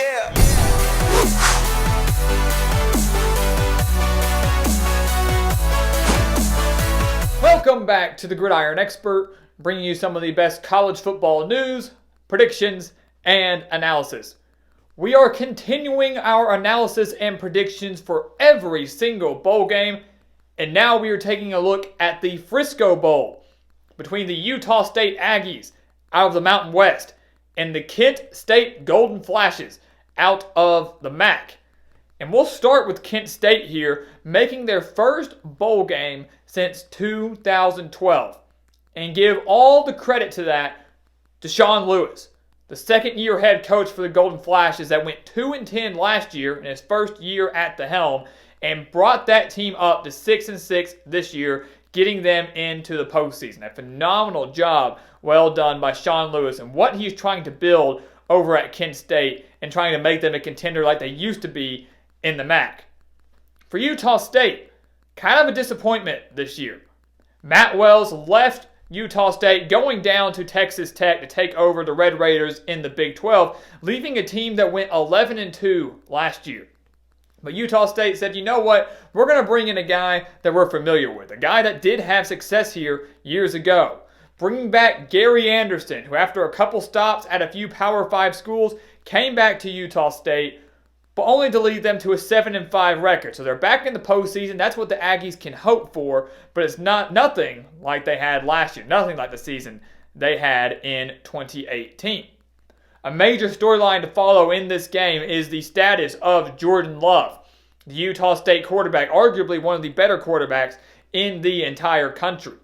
Yeah. Welcome back to the Gridiron Expert, bringing you some of the best college football news, predictions, and analysis. We are continuing our analysis and predictions for every single bowl game, and now we are taking a look at the Frisco Bowl between the Utah State Aggies out of the Mountain West and the Kent State Golden Flashes out of the MAC. And we'll start with Kent State here, making their first bowl game since 2012. And give all the credit to that to Sean Lewis, the second-year head coach for the Golden Flashes that went 2-10 last year in his first year at the helm and brought that team up to 6-6 this year, getting them into the postseason. A phenomenal job well done by Sean Lewis and what he's trying to build over at Kent State and trying to make them a contender like they used to be in the MAC. For Utah State, kind of a disappointment this year. Matt Wells left Utah State going down to Texas Tech to take over the Red Raiders in the Big 12, leaving a team that went 11-2 last year. But Utah State said, you know what, we're going to bring in a guy that we're familiar with, a guy that did have success here years ago. Bringing back Gary Anderson, who after a couple stops at a few Power 5 schools, came back to Utah State, but only to lead them to a 7-5 record. So they're back in the postseason. That's what the Aggies can hope for, but it's nothing like they had last year, nothing like the season they had in 2018. A major storyline to follow in this game is the status of Jordan Love, the Utah State quarterback, arguably one of the better quarterbacks in the entire country.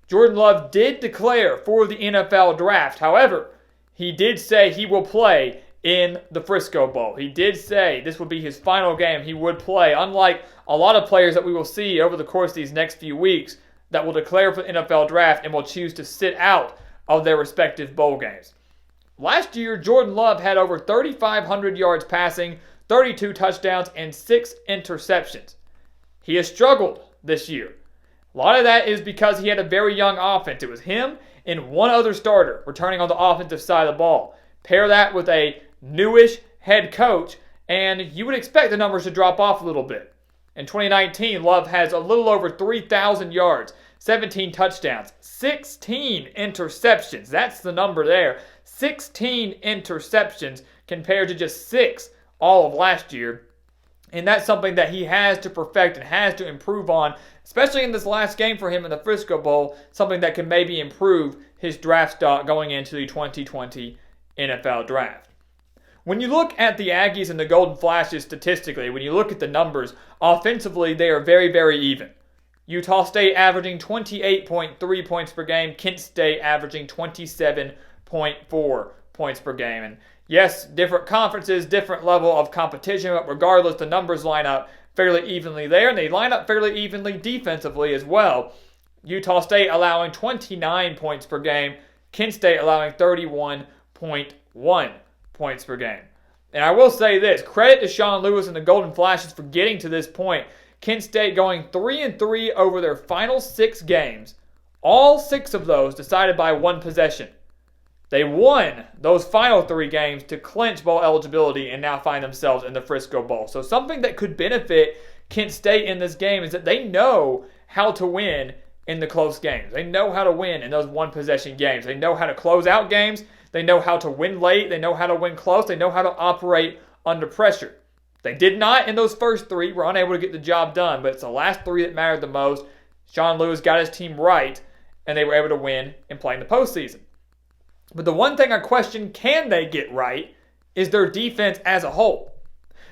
Jordan Love did declare for the NFL draft. However, he did say he will play in the Frisco Bowl. He did say this would be his final game he would play, unlike a lot of players that we will see over the course of these next few weeks that will declare for the NFL draft and will choose to sit out of their respective bowl games. Last year, Jordan Love had over 3,500 yards passing, 32 touchdowns, and 6 interceptions. He has struggled this year. A lot of that is because he had a very young offense. It was him and one other starter returning on the offensive side of the ball. Pair that with a newish head coach, and you would expect the numbers to drop off a little bit. In 2019, Love has a little over 3,000 yards, 17 touchdowns, 16 interceptions. That's the number there. 16 interceptions compared to just 6 all of last year. And that's something that he has to perfect and has to improve on, especially in this last game for him in the Frisco Bowl, something that can maybe improve his draft stock going into the 2020 NFL Draft. When you look at the Aggies and the Golden Flashes statistically, when you look at the numbers, offensively they are very, very even. Utah State averaging 28.3 points per game, Kent State averaging 27.4 points per game. And yes, different conferences, different level of competition, but regardless, the numbers line up fairly evenly there, and they line up fairly evenly defensively as well. Utah State allowing 29 points per game, Kent State allowing 31.1 points per game. And I will say this, credit to Sean Lewis and the Golden Flashes for getting to this point. Kent State going 3-3 over their final 6 games, all 6 of those decided by one possession. They won those final 3 games to clinch bowl eligibility and now find themselves in the Frisco Bowl. So something that could benefit Kent State in this game is that they know how to win in the close games. They know how to win in those one-possession games. They know how to close out games. They know how to win late. They know how to win close. They know how to operate under pressure. They did not in those first 3, were unable to get the job done, but it's the last 3 that mattered the most. Sean Lewis got his team right, and they were able to win and play in the postseason. But the one thing I question, can they get right, is their defense as a whole.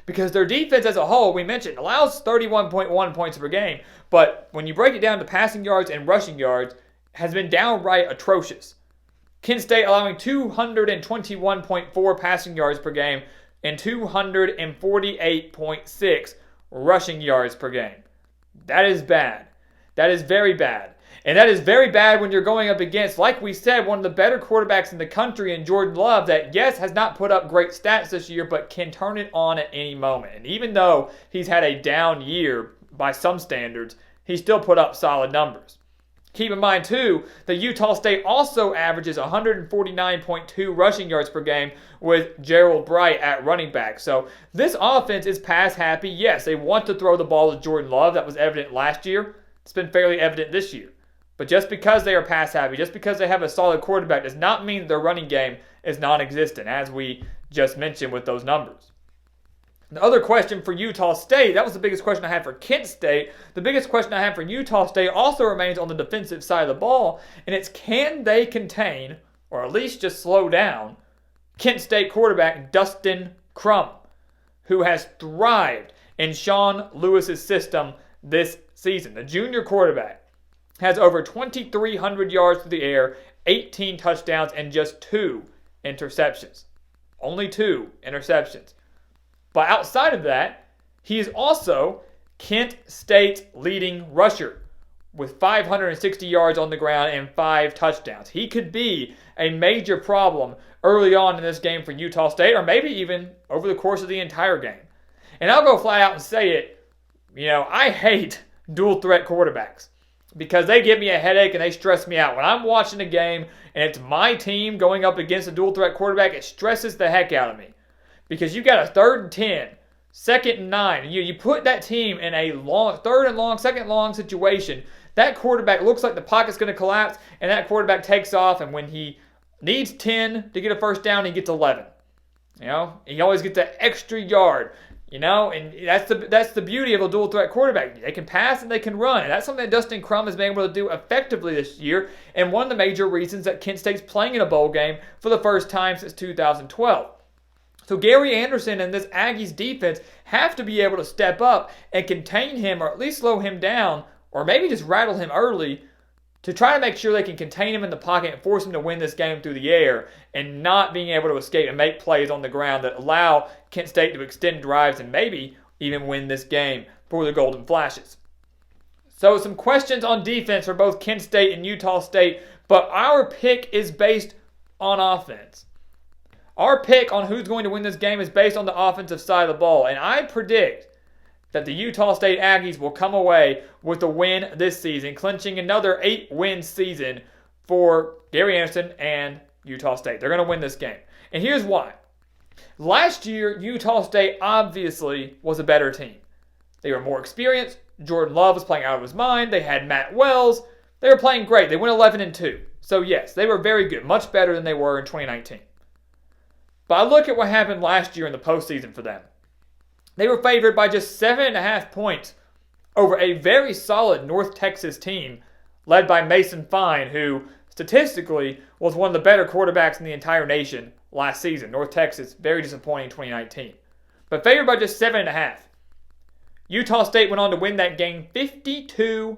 Because their defense as a whole, we mentioned, allows 31.1 points per game, but when you break it down to passing yards and rushing yards, has been downright atrocious. Kent State allowing 221.4 passing yards per game and 248.6 rushing yards per game. That is bad. That is very bad. And that is very bad when you're going up against, like we said, one of the better quarterbacks in the country in Jordan Love that, yes, has not put up great stats this year, but can turn it on at any moment. And even though he's had a down year by some standards, he still put up solid numbers. Keep in mind, too, that Utah State also averages 149.2 rushing yards per game with Gerald Bright at running back. So this offense is pass happy. Yes, they want to throw the ball to Jordan Love. That was evident last year. It's been fairly evident this year. But just because they are pass happy, just because they have a solid quarterback, does not mean that their running game is non-existent, as we just mentioned with those numbers. The other question for Utah State, that was the biggest question I had for Kent State. The biggest question I have for Utah State also remains on the defensive side of the ball, and it's can they contain, or at least just slow down, Kent State quarterback Dustin Crum, who has thrived in Sean Lewis's system this season. The junior quarterback has over 2,300 yards through the air, 18 touchdowns, and just 2 interceptions. Only 2 interceptions. But outside of that, he is also Kent State's leading rusher with 560 yards on the ground and 5 touchdowns. He could be a major problem early on in this game for Utah State, or maybe even over the course of the entire game. And I'll go flat out and say it, I hate dual threat quarterbacks because they give me a headache and they stress me out. When I'm watching a game and it's my team going up against a dual threat quarterback, it stresses the heck out of me. Because you got a 3rd and 10, 2nd and 9, and you put that team in a long, 3rd and long, 2nd long situation. That quarterback looks like the pocket's going to collapse, and that quarterback takes off, and when he needs 10 to get a first down, he gets 11. He always gets that extra yard. And that's the beauty of a dual threat quarterback. They can pass and they can run, and that's something that Dustin Crum has been able to do effectively this year, and one of the major reasons that Kent State's playing in a bowl game for the first time since 2012. So Gary Anderson and this Aggies defense have to be able to step up and contain him, or at least slow him down, or maybe just rattle him early to try to make sure they can contain him in the pocket and force him to win this game through the air and not being able to escape and make plays on the ground that allow Kent State to extend drives and maybe even win this game for the Golden Flashes. So some questions on defense for both Kent State and Utah State, but our pick is based on offense. Our pick on who's going to win this game is based on the offensive side of the ball, and I predict that the Utah State Aggies will come away with a win this season, clinching another 8-win season for Gary Anderson and Utah State. They're going to win this game, and here's why. Last year, Utah State obviously was a better team. They were more experienced. Jordan Love was playing out of his mind. They had Matt Wells. They were playing great. They went 11-2. So yes, they were very good, much better than they were in 2019. But I look at what happened last year in the postseason for them. They were favored by just 7.5 points over a very solid North Texas team led by Mason Fine, who statistically was one of the better quarterbacks in the entire nation last season. North Texas, very disappointing in 2019. But favored by just 7.5. Utah State went on to win that game 52-13.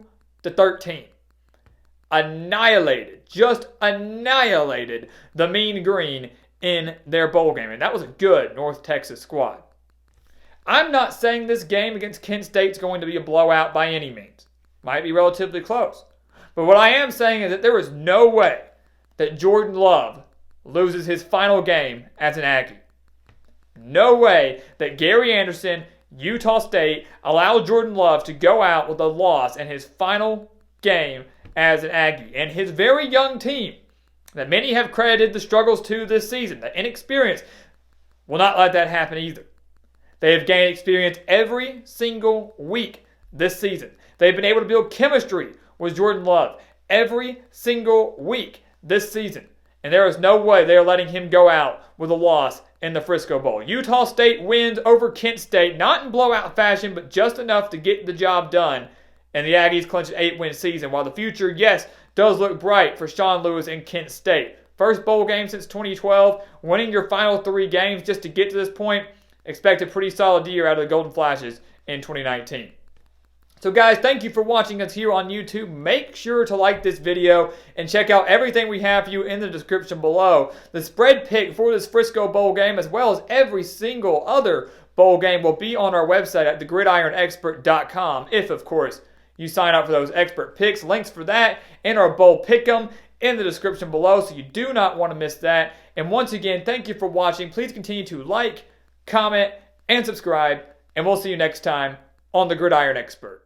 Just annihilated the Mean Green in their bowl game, and that was a good North Texas squad. I'm not saying this game against Kent State's going to be a blowout by any means. Might be relatively close. But what I am saying is that there is no way that Jordan Love loses his final game as an Aggie. No way that Gary Anderson, Utah State, allowed Jordan Love to go out with a loss in his final game as an Aggie. And his very young team, that many have credited the struggles to this season, the inexperience, will not let that happen either. They have gained experience every single week this season. They've been able to build chemistry with Jordan Love every single week this season. And there is no way they are letting him go out with a loss in the Frisco Bowl. Utah State wins over Kent State, not in blowout fashion, but just enough to get the job done. And the Aggies clinch an 8-win season, while the future, yes, does look bright for Sean Lewis and Kent State. First bowl game since 2012, winning your final 3 games just to get to this point. Expect a pretty solid year out of the Golden Flashes in 2019. So guys, thank you for watching us here on YouTube. Make sure to like this video and check out everything we have for you in the description below. The spread pick for this Frisco Bowl game, as well as every single other bowl game, will be on our website at thegridironexpert.com, if, of course, you sign up for those expert picks. Links for that and our bowl pick'em in the description below, so you do not want to miss that. And once again, thank you for watching. Please continue to like, comment, and subscribe, and we'll see you next time on The Gridiron Expert.